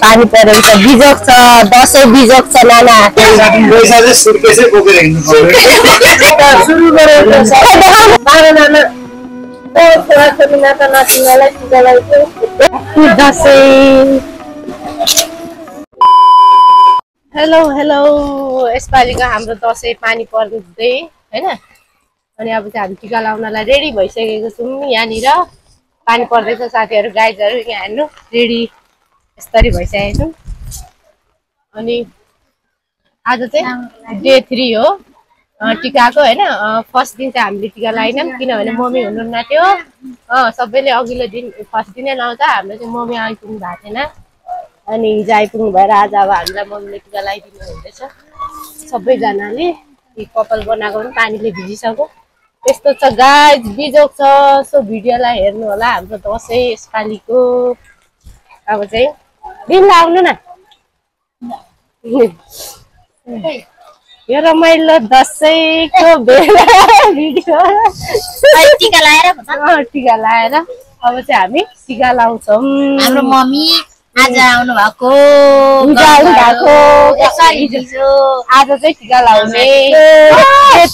पानी परेको छ बिजोक छ दसैँ बिजोक छ नाना पैसा चाहिँ सुर्केसै बोकेर हिँड्नु सुरु गरेको छ नाना छोराछोरी नाता नातिनीलाई टिका लगाइदियो दसैँ हेलो हेलो यसपालिको हाम्रो दसैँ पानी पर्दै हैन अनि अब चाहिँ हामी टिका लाउनलाई रेडी भइसकेको छौँ यहाँनिर पानी पर्दैछ साथीहरू गाइजहरू यहाँ हेर्नु रेडी यसरी भइसकेको छौँ अनि आज चाहिँ डे 3 हो टिकाको हैन फर्स्ट दिन चाहिँ हामीले टिका लाएनौँ किनभने मम्मी हुनुहुन्न थियो सबैले अघिल्लो दिन फर्स्ट दिनै लाउँछ हाम्रो चाहिँ मम्मी आइपुग्नु भएको थिएन अनि हिजो आइपुग्नु भएर आज अब हामीलाई मम्मीले टिका लगाइदिनु हुँदैछ सबैजनाले कपाल बनाएको पनि पानीले भिजिसक्यो त्यस्तो छ गाइज बिजोक छ सो भिडियोलाई हेर्नु होला हाम्रो दसैँ यसपालिको अब चाहिँ दिन आउनु न यो रमाइलो दसैँको बेला भिडियो टिका लाएर टिका लाएर अब चाहिँ हामी टिका लाउँछौँ हाम्रो मम्मी आज आउनु भएको आज चाहिँ टिका लाउने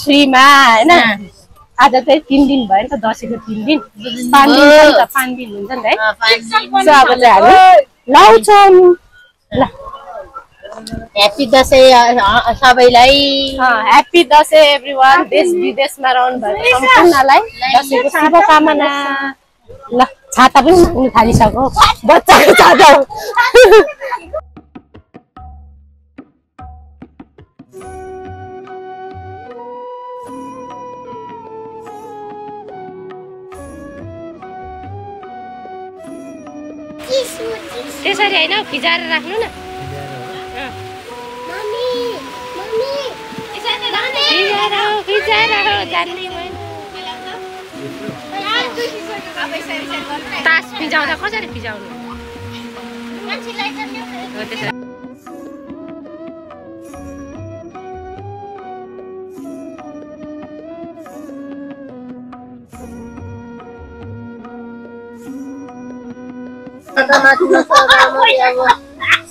3 मा हैन आज चाहिँ 3 दिन भयो नि त दसैँको 3 दिन 5 दिन छ 5 दिन हुन्छ नि है सो अब चाहिँ हामी लाउँछौँ ल ह्यापी दसैँ सबैलाई ह्यापी दसैँ एभ्रीवान देश विदेशमा रहनु भएको सम्पूर्णलाई दसैँको शुभकामना ल छाता पनि उनी थालिसक्यो बच्चाको छाता त्यसरी होइन फिजाएर राख्नु न तास फिजाउँदा कसरी फिजाउनु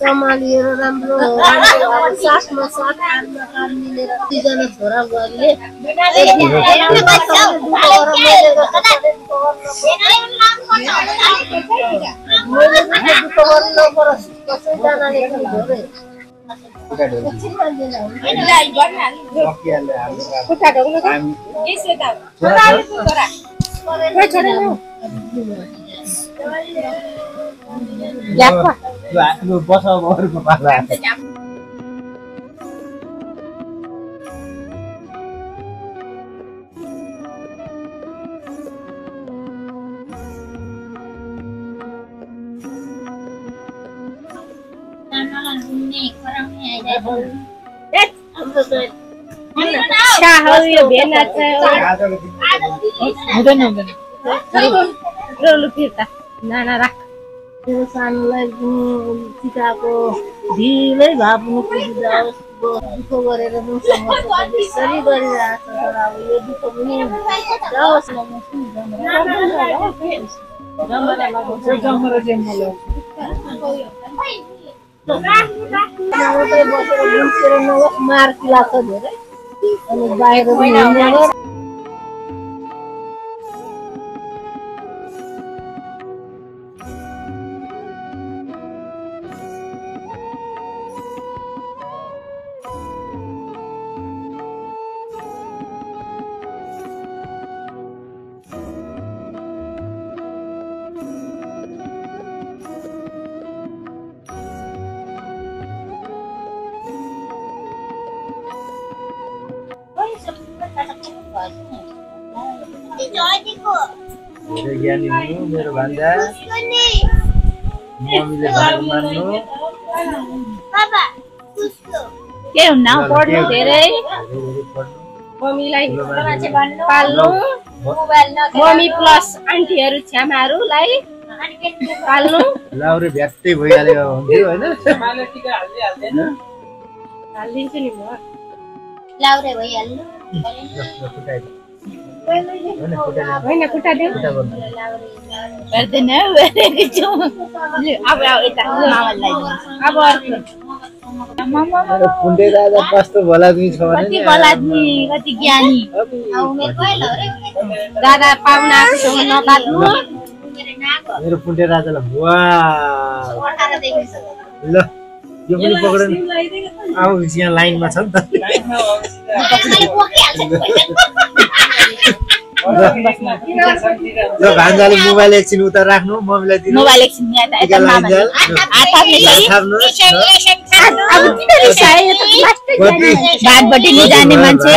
सम्हालिएर राम्रो साथमा साथ काम मिलेर 3 जना छोरा बुहारीले बसाउनुको पाला नाना राख त्यो सानोलाई टिकाको ढिलै भए पनि पुगिजाओस् दुःख गरेर यसरी गरिरहेको छ तर अब यो दुःख पनि जाओस् बसेर गुम्सेर नहोस् मार्की लाग्छ धेरै अनि बाहिर ज्ञानी हुनु मेरो भान्जा मम्मीले भनेको मान्नु के हुन्न पढ्नु धेरै मम्मीलाई पाल्नु मम्मी प्लस आन्टीहरू छ्यामाहरूलाई पाल्नु लाउरे भ्याट्टै भइहाल्यो हुन्थ्यो हैन हालिदिन्छु नि म लाउरे भइहाल्नु होइन खुट्टा दे गर्दैन गरेको छु अब यता मामालाई अब अर्को पुण्डे राजा कस्तो भलादमी छ भने कति बलादमी कति ज्ञानी दादा पाहुना आफूसँग नकाट्नु मेरो पुण्डे राजालाई वाह ल यो पनि पक्रेन अब यहाँ लाइनमा छ नि त ल भान्जाले मोबाइल एकछिन उता राख्नु मम्मीलाई दिनु मोबाइल एकछिन यहाँ यता मामालाई भातबटी नजाने मान्छे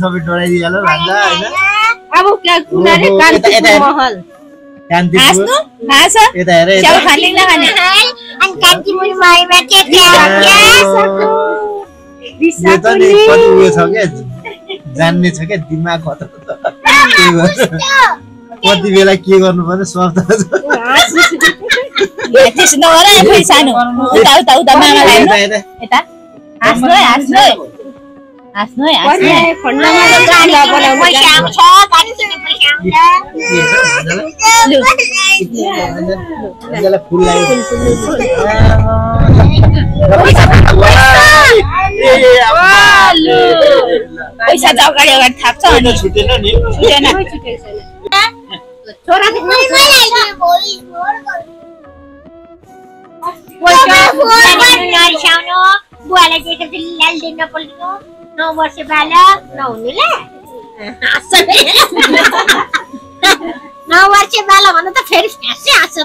सबै डराइदिइहाल्यो भान्जा होइन अब कुनाले कान्तिपुर महल कान्तिपुर यता हेर च्याउ खाने नखाने अनि कान्तिपुर महलमा के के यो त नि कति उयो छ क्या जान्ने छ क्या दिमाग कति बेला के गर्नु पर्ने सब थाहा छ त्यसो नगर खोइ सानो उता उता उता मामालाई यता हाँस्नु है हाँस्नु है हाँस्नु है हाँस्नु खण्डमा गाना बनाउनु पैसा आउँछ गाडी किन्ने पैसा आउँछ भान्जालाई फुल लाग्यो पैसा त अगाडि अगाडि थाप्छ अनि छुटेन नि छोरा बुवालाई देखेपछि लाल दिन नपल्नु 9 वर्ष बालक नहुनुले 9 वर्ष बालक भन्नु त फेरि हाँस्छ त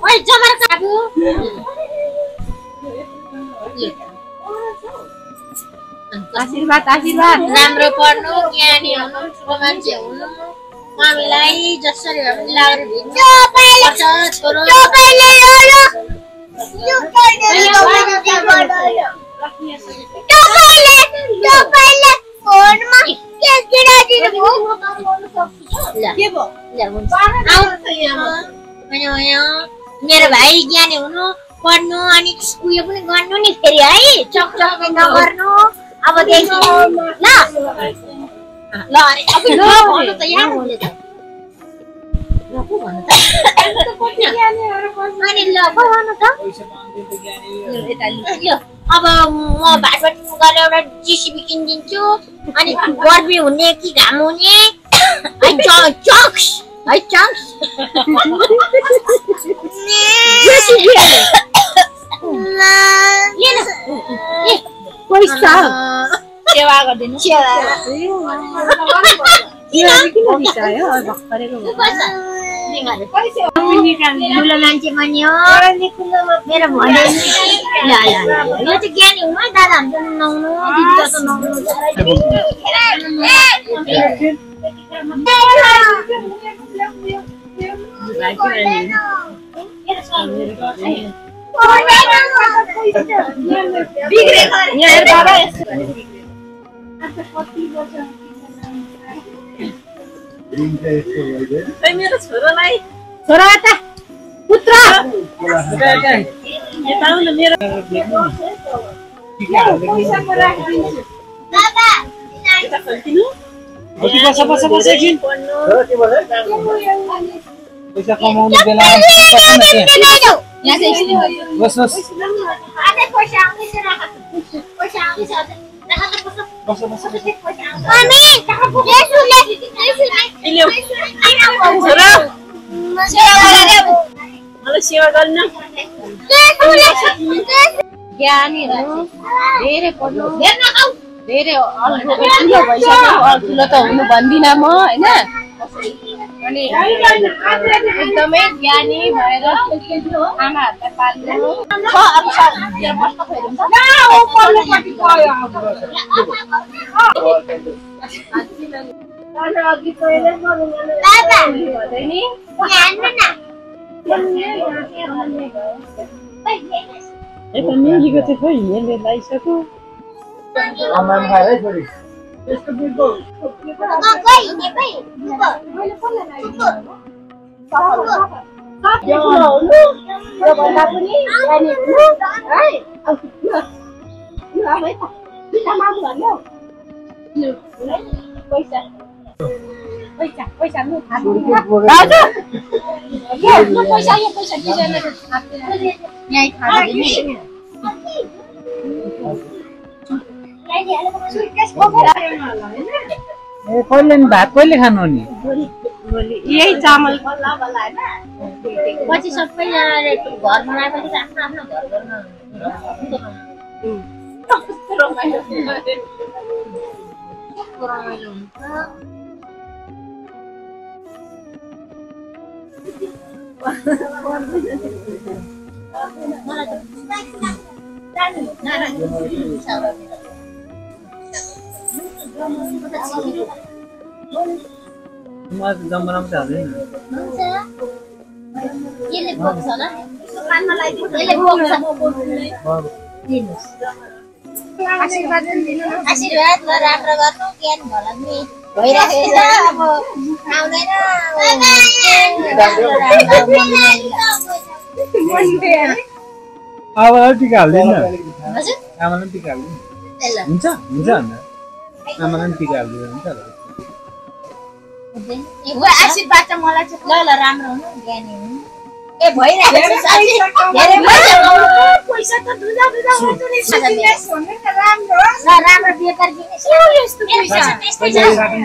ओइ जमर काबु आशीर्वाद राम्रो पढ्नु ज्ञानी हुनु ठुलो मान्छे हुनु मामीलाई जसरी भए पनि लागेर भिड्छ छोरो मेरो भाइ ज्ञानी हुनु पढ्नु अनि उयो पनि गर्नु नि फेरि है चकचक नगर्नु अबदेखि ल अरे अब भन्नु त यहाँ बोले त अनि ल भन्नु त अब म भाटबाट गएर एउटा जिसिबी किनिदिन्छु अनि गर्मी हुने कि घाम हुने है चक्स है चक्स पैसा सेवा गरिदिनु ठुलो मान्छे पनि हो मेरो भन्यो यो चाहिँ ज्ञानी हुनु है दादा हुन्छ नहुनु दिदी जस्तो नहुनु मेरो छोरालाई छोरा त पुत्र पैसा कमाउनु बेला बस बस सेवा गर्न ज्ञानी हुनु धेरै पढ्नु धेरै ठुलो भइसक्यो ठुलो त हुनु भन्दिनँ म होइन अनि एकदमै ज्ञानी भएर आमाहरूलाई पाल्नु मिलीको चाहिँ खोइ यसले लगाइसक्यो पैसा लु कहिले भात कहिले खानु नि यही चामल पछि सबैजनाले घर बनाएपछि आफ्नो आफ्नो घर गर्न रमाइलो हुन्छ जमराम चाहिँ हाल्दैन यसले बोक्छ होला यसले बोक्छ आशीर्वाद ल राम्रो गर्नु ज्ञान भलाग्ने भइराखेको छ अब आउँदैन अब टिका हाल्दैन आमालाई टिका हाल्दैन हुन्छ हुन्छ आमालाई टिका हाल्दैन हुन्छ आशीर्वाद चाहिँ मलाई चाहिँ ल ल राम्रो हुनु ज्ञानी हुनु ए भइराखेको छ धेरै पैसा त दुजा हुन्छ नि राम्रो ल राम्रो बेकार किने यस्तो पैसा त्यस्तै छ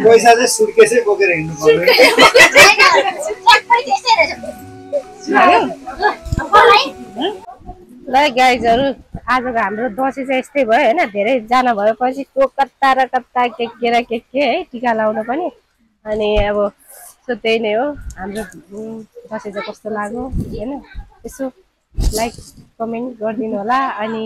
पैसा चाहिँ सुटकेसै बोकेर हिँड्नु पर्दैन ल गाइजहरु आजको हाम्रो दसैँ चाहिँ यस्तै भयो हैन धेरै जना भएपछि को कता र कता के है टिका लाउन पनि अनि अब सो त्यही नै हो हाम्रो दसैँ चाहिँ कस्तो लाग्यो हैन यसो लाइक कमेन्ट गरिदिनु होला अनि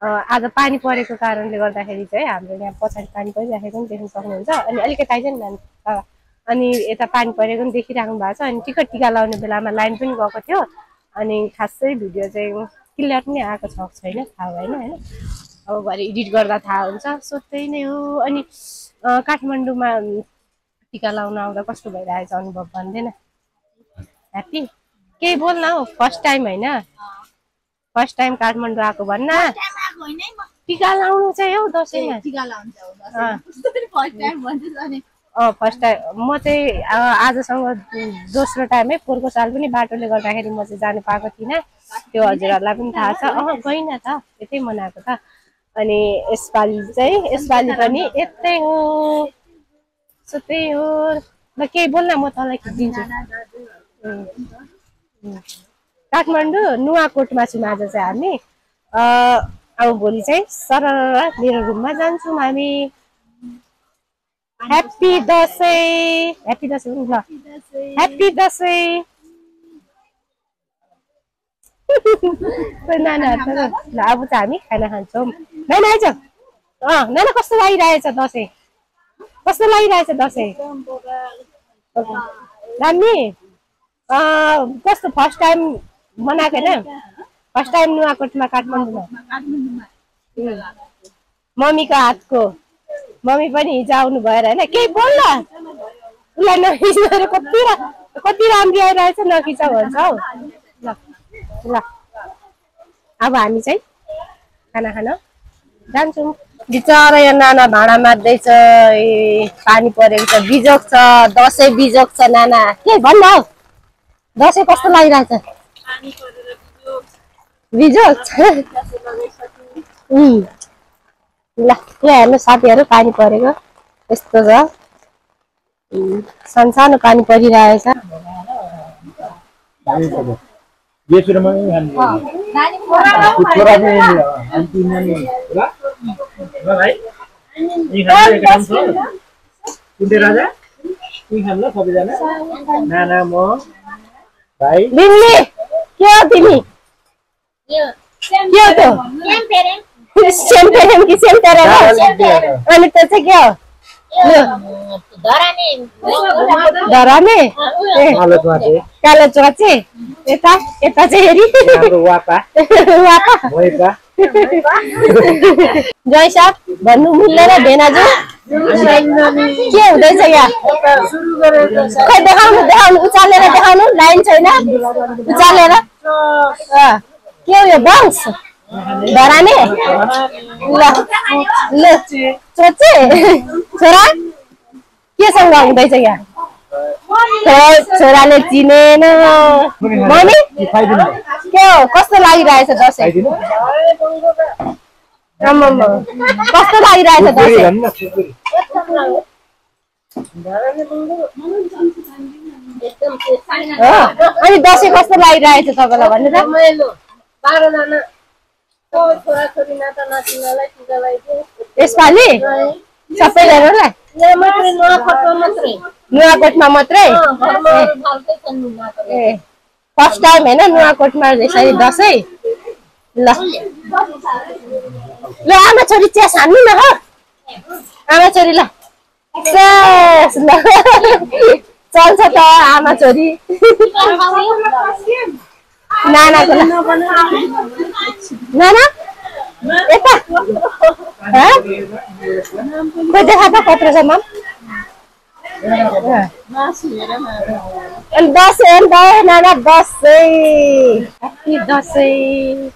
आज पानी परेको कारणले गर्दाखेरि चाहिँ हाम्रो यहाँ पछाडि पानी परिराखेको पनि देख्न सक्नुहुन्छ अनि अलिकति आइज नि अनि यता पानी परेको पनि देखिराख्नु भएको छ अनि टिका लाउने बेलामा लाइन पनि गएको थियो अनि खासै भिडियो चाहिँ क्लियर पनि आएको छ छैन थाहा भएन हैन अब भरे एडिट गर्दा थाहा हुन्छ सो त्यही नै हो अनि काठमाडौँमा टिका लाउन आउँदा कस्तो भइरहेछ अनुभव भन्दैन ह्याप्पी केही बोल्न हौ फर्स्ट टाइम हैन फर्स्ट टाइम काठमाडौँ आएको भन्न टिका लाउनु चाहिँ हौ दसैँमा टिका लाउनु फर्स्ट टाइम भन्छ अनि फर्स्ट टाइम म चाहिँ आजसँग दोस्रो टाइम है पोहोरको साल पनि बाटोले गर्दाखेरि म चाहिँ जानु पाएको थिइनँ त्यो हजुरहरूलाई पनि थाहा छ गइन त यतै मनाएको त अनि यसपालि पनि यतै हो सो त्यही हो ल केही बोल्न म तँलाई खिचिदिन्छु काठमाडौँ नुवाकोटमा छौँ आज चाहिँ हामी अब भोलि चाहिँ सरर मेरो रुममा जान्छौँ हामी ह्याप्पी दसैँ पनि ल ह्याप्पी दसैँ नानाहरू ल अब चाहिँ हामी खाना खान्छौँ नाना आइज नाना कस्तो लागिरहेछ दसैँ कस्तो लागिरहेछ दसैँ राम्री कस्तो फर्स्ट टाइम मनाएको होइन फर्स्ट टाइम नुवाकोटमा काठमाडौँमा मम्मीको हातको मम्मी पनि हिजो आउनु भएर होइन केही बोल्न उसलाई नखिच्नु कति राम्रो आइरहेछ नखिच भन्छ हौ ल ल अब हामी चाहिँ खाना खान जान्छौँ बिचरा यो नाना भाँडा मार्दैछ पानी परेको छ बिजोक छ दसैँ बिजोक छ नाना के भन्न हौ दसैँ कस्तो लागिरहेछ बिजोक ल यहाँ हेर्नु साथीहरू पानी परेको यस्तो छ सानो पानी परिरहेछ लिली के हो तिमी के हो त सेम्पेरेम कि सेम्पेरेम अनि त्यो चाहिँ के हो धराने कालो चुवाचे यता यता चाहिँ हेरी जय साहब भन्नु मिल्दैन भेनाजु के हुँदैछ यहाँ खै देखाउनु उचालेर देखाउनु लाइन छैन उचालेर के हो यो बङ्स धराने ल ल सोचे छोरा केसँग हुँदैछ यहाँ छोराले चिनेन मम्मी के हो कस्तो लागिरहेछ दसैँ कस्तो लागिरहेछ दसैँ अनि दसैँ कस्तो लागिरहेछ तपाईँलाई भन्नु त यसपालि सबैजनालाई नुवाकोटमा मात्रै ए फर्स्ट टाइम होइन नुवाकोटमा यसरी दसैँ ल ल आमा छोरी चिया छान्नु न हो आमा छोरी ल चल्छ त आमा छोरी नानाको नाना यता खोइ देखा त कत्रो छ माम दसैँ अन्त नाना दसैँ ह्याप्पी दसैँ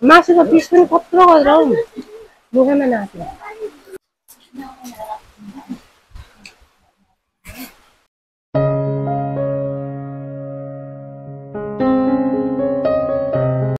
मासुको पिस पनि कत्रो गरेर हौ मुखैमा नाच्यो